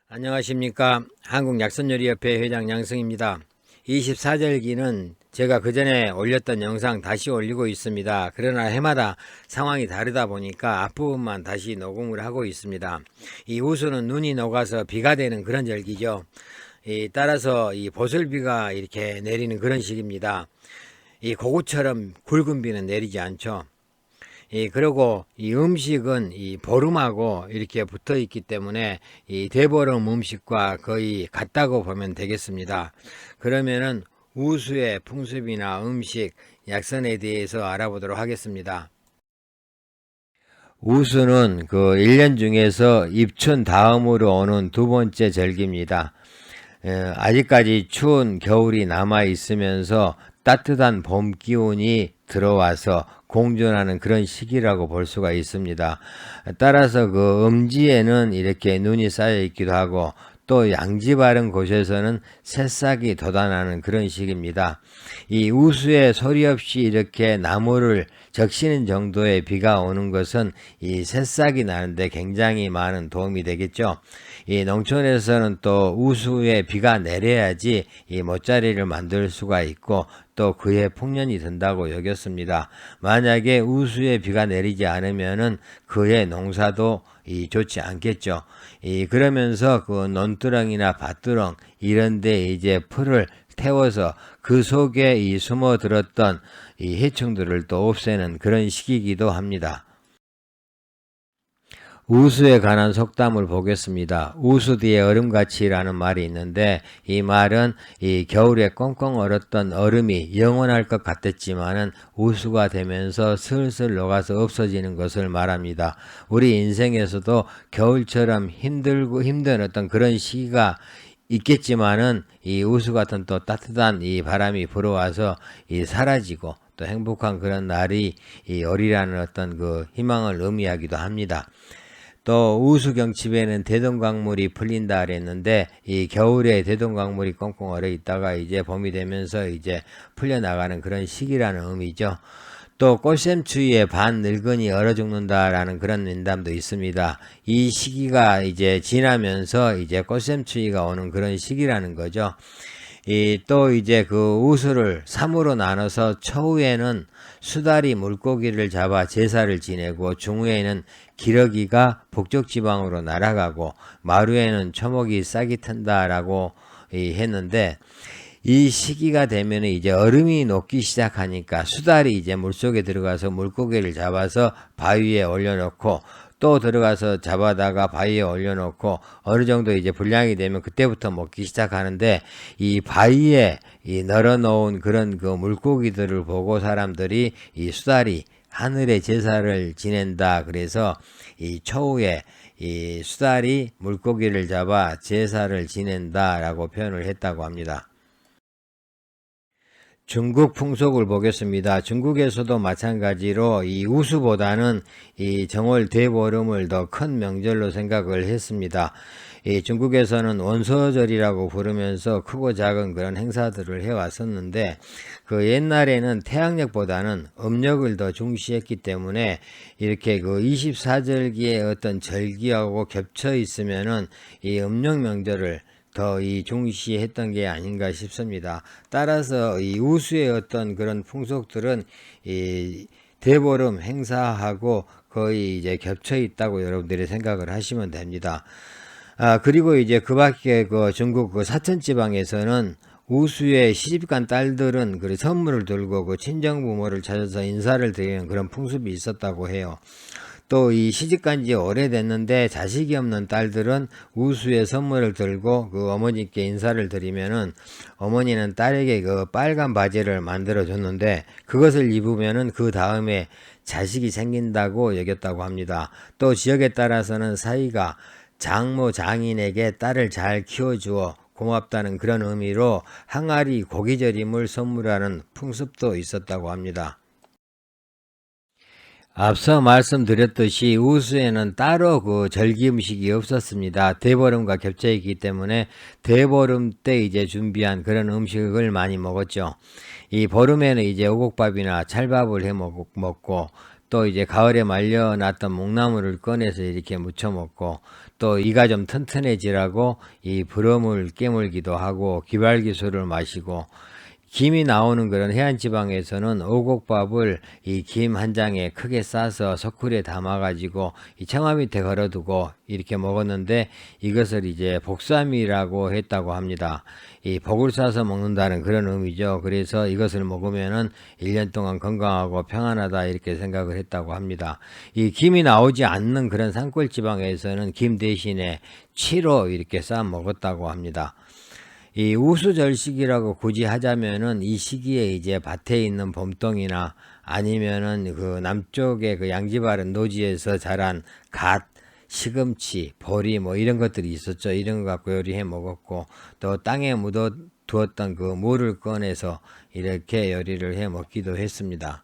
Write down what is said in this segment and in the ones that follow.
안녕하십니까. 한국약선요리협회 회장 양승입니다. 24절기는 제가 그 전에 올렸던 영상 다시 올리고 있습니다. 그러나 해마다 상황이 다르다 보니까 앞부분만 다시 녹음을 하고 있습니다. 이 우수는 눈이 녹아서 비가 되는 그런 절기죠. 따라서 이 보슬비가 이렇게 내리는 그런 시기입니다. 이 고구처럼 굵은 비는 내리지 않죠. 그리고 이 음식은 이 보름하고 이렇게 붙어 있기 때문에 이 대보름 음식과 거의 같다고 보면 되겠습니다. 그러면은 우수의 풍습이나 음식, 약선에 대해서 알아보도록 하겠습니다. 우수는 그 1년 중에서 입춘 다음으로 오는 두 번째 절기입니다. 아직까지 추운 겨울이 남아 있으면서 따뜻한 봄 기운이 들어와서 공존하는 그런 시기라고 볼 수가 있습니다. 따라서 그 음지에는 이렇게 눈이 쌓여 있기도 하고 또 양지 바른 곳에서는 새싹이 돋아나는 그런 시기입니다. 이 우수에 소리 없이 이렇게 나무를 적시는 정도의 비가 오는 것은 이 새싹이 나는데 굉장히 많은 도움이 되겠죠. 이 농촌에서는 또 우수에 비가 내려야지 이 못자리를 만들 수가 있고 또 그에 풍년이 든다고 여겼습니다. 만약에 우수에 비가 내리지 않으면은 그의 농사도 좋지 않겠죠. 그러면서 그 논두렁이나 밭두렁 이런데 이제 풀을 태워서 그 속에 숨어 들었던 이 해충들을 또 없애는 그런 시기이기도 합니다. 우수에 관한 속담을 보겠습니다. 우수 뒤에 얼음같이라는 말이 있는데 이 말은 이 겨울에 꽁꽁 얼었던 얼음이 영원할 것 같았지만은 우수가 되면서 슬슬 녹아서 없어지는 것을 말합니다. 우리 인생에서도 겨울처럼 힘들고 힘든 어떤 그런 시기가 있겠지만은 이 우수 같은 또 따뜻한 이 바람이 불어와서 사라지고 또 행복한 그런 날이 오리라는 어떤 그 희망을 의미하기도 합니다. 또 우수경칩에는 대동강물이 풀린다 그랬는데 이 겨울에 대동강물이 꽁꽁 얼어 있다가 이제 봄이 되면서 이제 풀려나가는 그런 시기라는 의미죠. 또 꽃샘추위에 반 늙은이 얼어 죽는다라는 그런 민담도 있습니다. 이 시기가 이제 지나면서 이제 꽃샘추위가 오는 그런 시기라는 거죠. 또 이제 그 우수를 3으로 나눠서 초후에는 수달이 물고기를 잡아 제사를 지내고 중후에는 기러기가 북쪽 지방으로 날아가고 마루에는 초목이 싹이 튼다라고 했는데 이 시기가 되면 이제 얼음이 녹기 시작하니까 수달이 이제 물속에 들어가서 물고기를 잡아서 바위에 올려놓고 또 들어가서 잡아다가 바위에 올려놓고 어느 정도 이제 분량이 되면 그때부터 먹기 시작하는데 이 바위에 널어놓은 그런 그 물고기들을 보고 사람들이 이 수달이 하늘의 제사를 지낸다. 그래서 이 초후에 이 수달이 물고기를 잡아 제사를 지낸다라고 표현을 했다고 합니다. 중국 풍속을 보겠습니다. 중국에서도 마찬가지로 이 우수보다는 이 정월 대보름을 더 큰 명절로 생각을 했습니다. 중국에서는 원소절이라고 부르면서 크고 작은 그런 행사들을 해왔었는데 그 옛날에는 태양력보다는 음력을 더 중시했기 때문에 이렇게 그 24절기의 어떤 절기하고 겹쳐 있으면은 이 음력 명절을 더 중시했던 게 아닌가 싶습니다. 따라서 이 우수의 어떤 그런 풍속들은 이 대보름 행사하고 거의 이제 겹쳐 있다고 여러분들이 생각을 하시면 됩니다. 그리고 이제 그 밖에 그 중국 그 사천 지방에서는 우수의 시집간 딸들은 그 선물을 들고 그 친정 부모를 찾아서 인사를 드리는 그런 풍습이 있었다고 해요. 또 이 시집간 지 오래됐는데 자식이 없는 딸들은 우수의 선물을 들고 그 어머니께 인사를 드리면은 어머니는 딸에게 그 빨간 바지를 만들어 줬는데 그것을 입으면은 그 다음에 자식이 생긴다고 여겼다고 합니다. 또 지역에 따라서는 사위가 장모 장인에게 딸을 잘 키워주어 고맙다는 그런 의미로 항아리 고기절임을 선물하는 풍습도 있었다고 합니다. 앞서 말씀드렸듯이 우수에는 따로 그 절기 음식이 없었습니다. 대보름과 겹쳐 있기 때문에 대보름 때 이제 준비한 그런 음식을 많이 먹었죠. 이 보름에는 이제 오곡밥이나 찰밥을 해 먹고 또 이제 가을에 말려놨던 묵나물을 꺼내서 이렇게 무쳐 먹고 또 이가 좀 튼튼해지라고 이 부름을 깨물기도 하고 기발기술을 마시고, 김이 나오는 그런 해안지방에서는 오곡밥을 이 김 한 장에 크게 싸서 석굴에 담아가지고 이 청화 밑에 걸어두고 이렇게 먹었는데, 이것을 이제 복삼이라고 했다고 합니다. 이 복을 싸서 먹는다는 그런 의미죠. 그래서 이것을 먹으면은 1년 동안 건강하고 평안하다 이렇게 생각을 했다고 합니다. 이 김이 나오지 않는 그런 산골지방에서는 김 대신에 치로 이렇게 싸 먹었다고 합니다. 이 우수절식이라고 굳이 하자면은 이 시기에 이제 밭에 있는 봄동이나 아니면은 그 남쪽의 그 양지바른 노지에서 자란 갓, 시금치, 보리 뭐 이런 것들이 있었죠. 이런 거 갖고 요리해 먹었고, 또 땅에 묻어 두었던 그 물을 꺼내서 이렇게 요리를 해 먹기도 했습니다.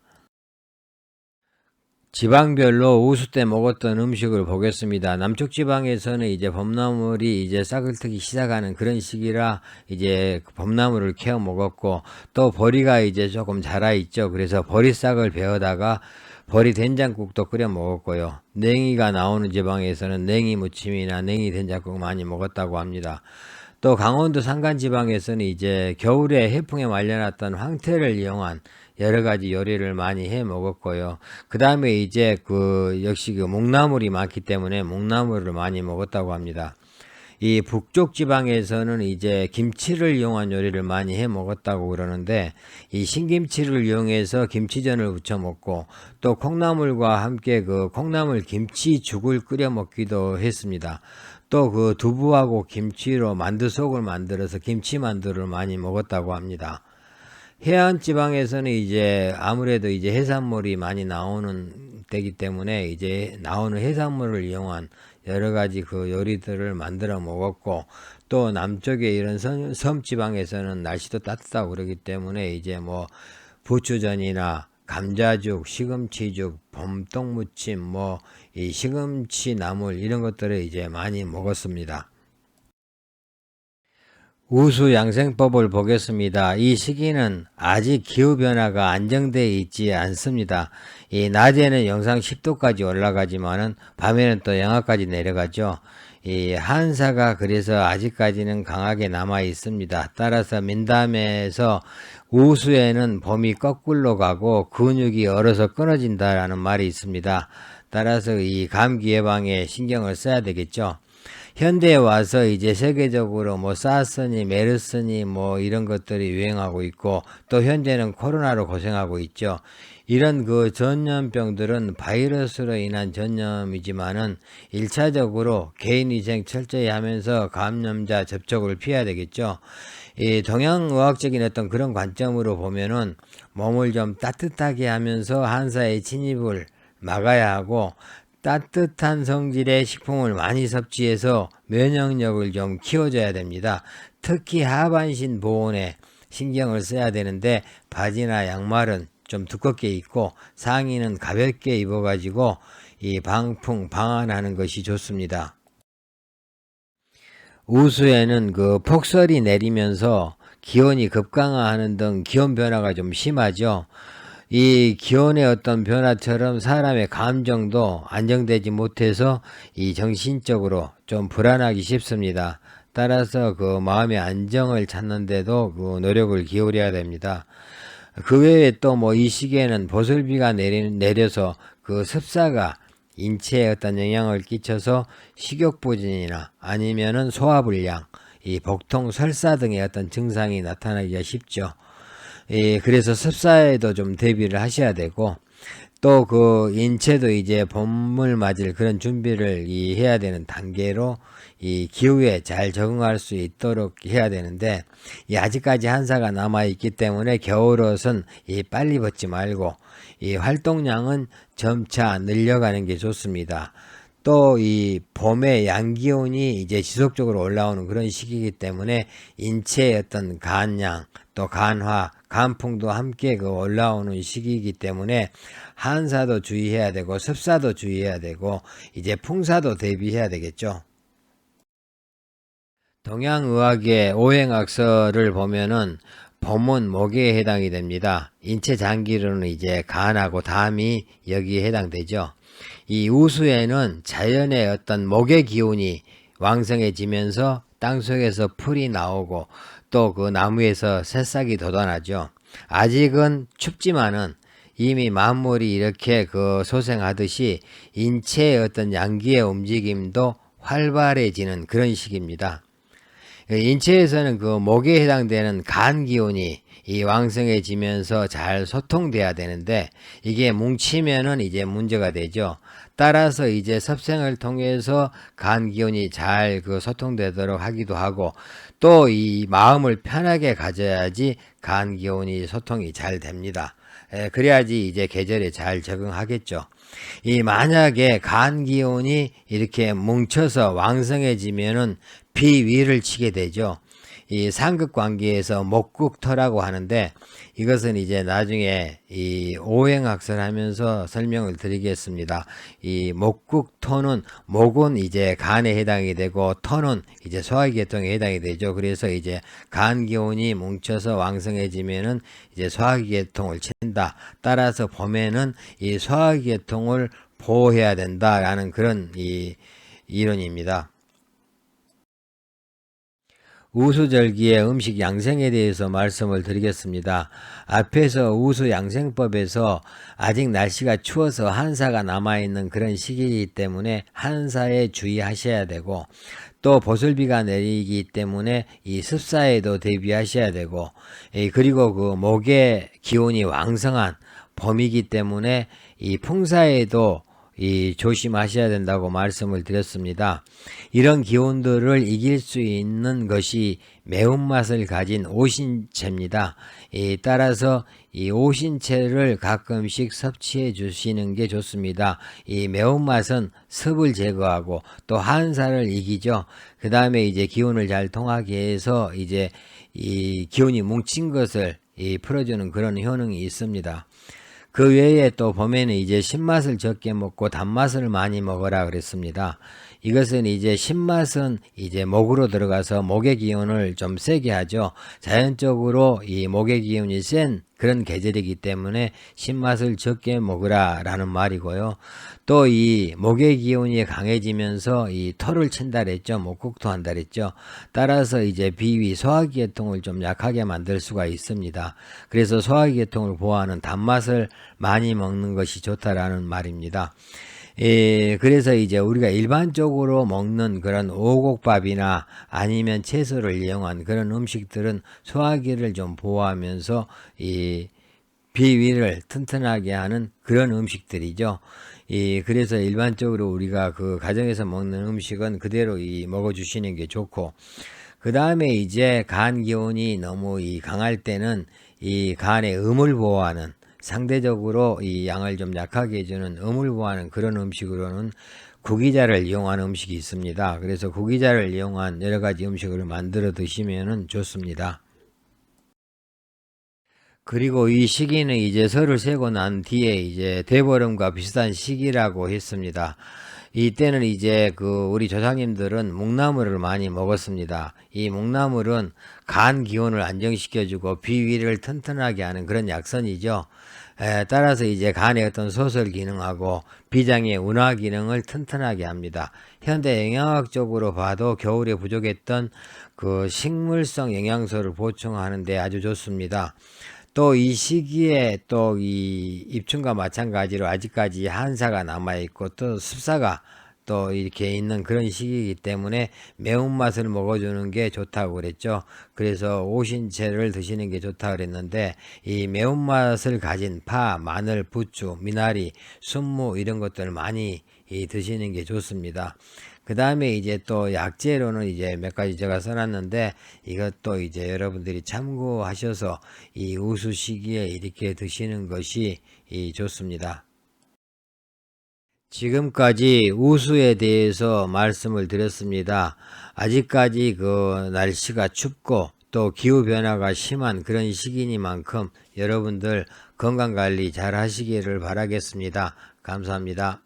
지방별로 우수 때 먹었던 음식을 보겠습니다. 남쪽 지방에서는 이제 봄나물이 이제 싹을 트기 시작하는 그런 시기라 이제 봄나물을 캐어 먹었고, 또 보리가 이제 조금 자라 있죠. 그래서 보리싹을 베어다가 보리 된장국도 끓여 먹었고요. 냉이가 나오는 지방에서는 냉이 무침이나 냉이 된장국 많이 먹었다고 합니다. 또 강원도 산간지방에서는 이제 겨울에 해풍에 말려놨던 황태를 이용한 여러 가지 요리를 많이 해 먹었고요. 그 다음에 이제 그 역시 그 묵나물이 많기 때문에 묵나물을 많이 먹었다고 합니다. 이 북쪽 지방에서는 이제 김치를 이용한 요리를 많이 해 먹었다고 그러는데, 이 신김치를 이용해서 김치전을 부쳐 먹고, 또 콩나물과 함께 그 콩나물 김치죽을 끓여 먹기도 했습니다. 또 그 두부하고 김치로 만두속을 만들어서 김치만두를 많이 먹었다고 합니다. 해안 지방에서는 이제 아무래도 이제 해산물이 많이 나오는 때기 때문에 이제 나오는 해산물을 이용한 여러 가지 그 요리들을 만들어 먹었고, 또 남쪽에 이런 섬 지방에서는 날씨도 따뜻하고 그러기 때문에 이제 뭐 부추전이나 감자죽, 시금치죽, 봄동무침, 뭐 이 시금치 나물 이런 것들을 이제 많이 먹었습니다. 우수 양생법을 보겠습니다. 이 시기는 아직 기후변화가 안정되어 있지 않습니다. 이 낮에는 영상 10도까지 올라가지만은 밤에는 또 영하까지 내려가죠. 이 한사가 그래서 아직까지는 강하게 남아 있습니다. 따라서 민담에서 우수에는 봄이 거꾸로 가고 근육이 얼어서 끊어진다라는 말이 있습니다. 따라서 이 감기 예방에 신경을 써야 되겠죠. 현대에 와서 이제 세계적으로 뭐 사스니 메르스니 뭐 이런 것들이 유행하고 있고, 또 현재는 코로나로 고생하고 있죠. 이런 그 전염병들은 바이러스로 인한 전염이지만은 1차적으로 개인위생 철저히 하면서 감염자 접촉을 피해야 되겠죠. 이 동양의학적인 어떤 그런 관점으로 보면은 몸을 좀 따뜻하게 하면서 한사의 침입을 막아야 하고, 따뜻한 성질의 식품을 많이 섭취해서 면역력을 좀 키워줘야 됩니다. 특히 하반신 보온에 신경을 써야 되는데, 바지나 양말은 좀 두껍게 입고 상의는 가볍게 입어가지고 이 방풍 방한하는 것이 좋습니다. 우수에는 그 폭설이 내리면서 기온이 급강하하는 등 기온 변화가 좀 심하죠. 이 기온의 어떤 변화처럼 사람의 감정도 안정되지 못해서 이 정신적으로 좀 불안하기 쉽습니다. 따라서 그 마음의 안정을 찾는데도 그 노력을 기울여야 됩니다. 그 외에 또 뭐 이 시기에는 보슬비가 내려서 그 습사가 인체에 어떤 영향을 끼쳐서 식욕부진이나 아니면은 소화불량, 이 복통, 설사 등의 어떤 증상이 나타나기가 쉽죠. 그래서 습사에도 좀 대비를 하셔야 되고, 또 그 인체도 이제 봄을 맞을 그런 준비를 해야 되는 단계로 이 기후에 잘 적응할 수 있도록 해야 되는데, 아직까지 한사가 남아 있기 때문에 겨울옷은 빨리 벗지 말고 이 활동량은 점차 늘려가는 게 좋습니다. 또 이 봄에 양기온이 이제 지속적으로 올라오는 그런 시기이기 때문에 인체의 어떤 간양, 또 간화, 간풍도 함께 그 올라오는 시기이기 때문에 한사도 주의해야 되고 습사도 주의해야 되고 이제 풍사도 대비해야 되겠죠. 동양의학의 오행학설을 보면은 봄은 목에 해당이 됩니다. 인체 장기로는 이제 간하고 담이 여기에 해당되죠. 이 우수에는 자연의 어떤 목의 기운이 왕성해지면서 땅속에서 풀이 나오고 또 그 나무에서 새싹이 돋아나죠. 아직은 춥지만은 이미 만물이 이렇게 그 소생하듯이 인체의 어떤 양기의 움직임도 활발해지는 그런 시기입니다. 인체에서는 그 목에 해당되는 간 기운이 이 왕성해지면서 잘 소통돼야 되는데 이게 뭉치면은 이제 문제가 되죠. 따라서 이제 섭생을 통해서 간 기운이 잘 그 소통되도록 하기도 하고 또 이 마음을 편하게 가져야지 간 기운이 소통이 잘 됩니다. 그래야지 이제 계절에 잘 적응하겠죠. 이 만약에 간 기운이 이렇게 뭉쳐서 왕성해지면은 비위를 치게 되죠. 이 상극관계에서 목국토라고 하는데 이것은 이제 나중에 이 오행학설 하면서 설명을 드리겠습니다. 이 목국토는 목은 이제 간에 해당이 되고 토는 이제 소화기계통에 해당이 되죠. 그래서 이제 간 기운이 뭉쳐서 왕성해지면은 이제 소화기계통을 친다. 따라서 봄에는 이 소화기계통을 보호해야 된다라는 그런 이 이론입니다. 우수절기의 음식 양생에 대해서 말씀을 드리겠습니다. 앞에서 우수양생법에서 아직 날씨가 추워서 한사가 남아있는 그런 시기이기 때문에 한사에 주의하셔야 되고 또 보슬비가 내리기 때문에 이 습사에도 대비하셔야 되고 그리고 그 목의 기운이 왕성한 봄이기 때문에 이 풍사에도 조심하셔야 된다고 말씀을 드렸습니다. 이런 기운들을 이길 수 있는 것이 매운맛을 가진 오신채입니다. 따라서 이 오신채를 가끔씩 섭취해 주시는 게 좋습니다. 이 매운맛은 습을 제거하고 또 한사를 이기죠. 그 다음에 이제 기운을 잘 통하게 해서 이제 이 기운이 뭉친 것을 풀어주는 그런 효능이 있습니다. 그 외에 또 봄에는 이제 신맛을 적게 먹고 단맛을 많이 먹어라 그랬습니다. 이것은 이제 신맛은 이제 목으로 들어가서 목의 기운을 좀 세게 하죠. 자연적으로 이 목의 기운이 센 그런 계절이기 때문에 신맛을 적게 먹으라 라는 말이고요. 또 이 목의 기운이 강해지면서 이 토를 친다 그랬죠. 목국토 한다 그랬죠. 따라서 이제 비위 소화기계통을 좀 약하게 만들 수가 있습니다. 그래서 소화기계통을 보호하는 단맛을 많이 먹는 것이 좋다라는 말입니다. 그래서 이제 우리가 일반적으로 먹는 그런 오곡밥이나 아니면 채소를 이용한 그런 음식들은 소화기를 좀 보호하면서 이 비위를 튼튼하게 하는 그런 음식들이죠. 그래서 일반적으로 우리가 그 가정에서 먹는 음식은 그대로 먹어주시는 게 좋고, 그 다음에 이제 간 기운이 너무 강할 때는 이 간의 음을 보호하는 상대적으로 이 양을 좀 약하게 해주는 음을 보호하는 그런 음식으로는 구기자를 이용한 음식이 있습니다. 그래서 구기자를 이용한 여러 가지 음식을 만들어 드시면 좋습니다. 그리고 이 시기는 이제 설을 세고 난 뒤에 이제 대보름과 비슷한 시기라고 했습니다. 이때는 이제 우리 조상님들은 묵나물을 많이 먹었습니다. 이 묵나물은 간 기운을 안정시켜주고 비위를 튼튼하게 하는 그런 약선이죠. 따라서 이제 간의 어떤 소설 기능하고 비장의 운화 기능을 튼튼하게 합니다. 현대 영양학적으로 봐도 겨울에 부족했던 그 식물성 영양소를 보충하는 데 아주 좋습니다. 또 이 시기에 또 이 입춘과 마찬가지로 아직까지 한사가 남아있고 또 습사가 또 이렇게 있는 그런 시기이기 때문에 매운맛을 먹어주는 게 좋다고 그랬죠. 그래서 오신채를 드시는 게 좋다고 그랬는데 이 매운맛을 가진 파, 마늘, 부추, 미나리, 순무 이런 것들 많이 드시는 게 좋습니다. 그 다음에 이제 또 약재로는 이제 몇 가지 제가 써놨는데 이것도 이제 여러분들이 참고하셔서 이 우수 시기에 이렇게 드시는 것이 좋습니다. 지금까지 우수에 대해서 말씀을 드렸습니다. 아직까지 그 날씨가 춥고 또 기후변화가 심한 그런 시기니만큼 여러분들 건강관리 잘 하시기를 바라겠습니다. 감사합니다.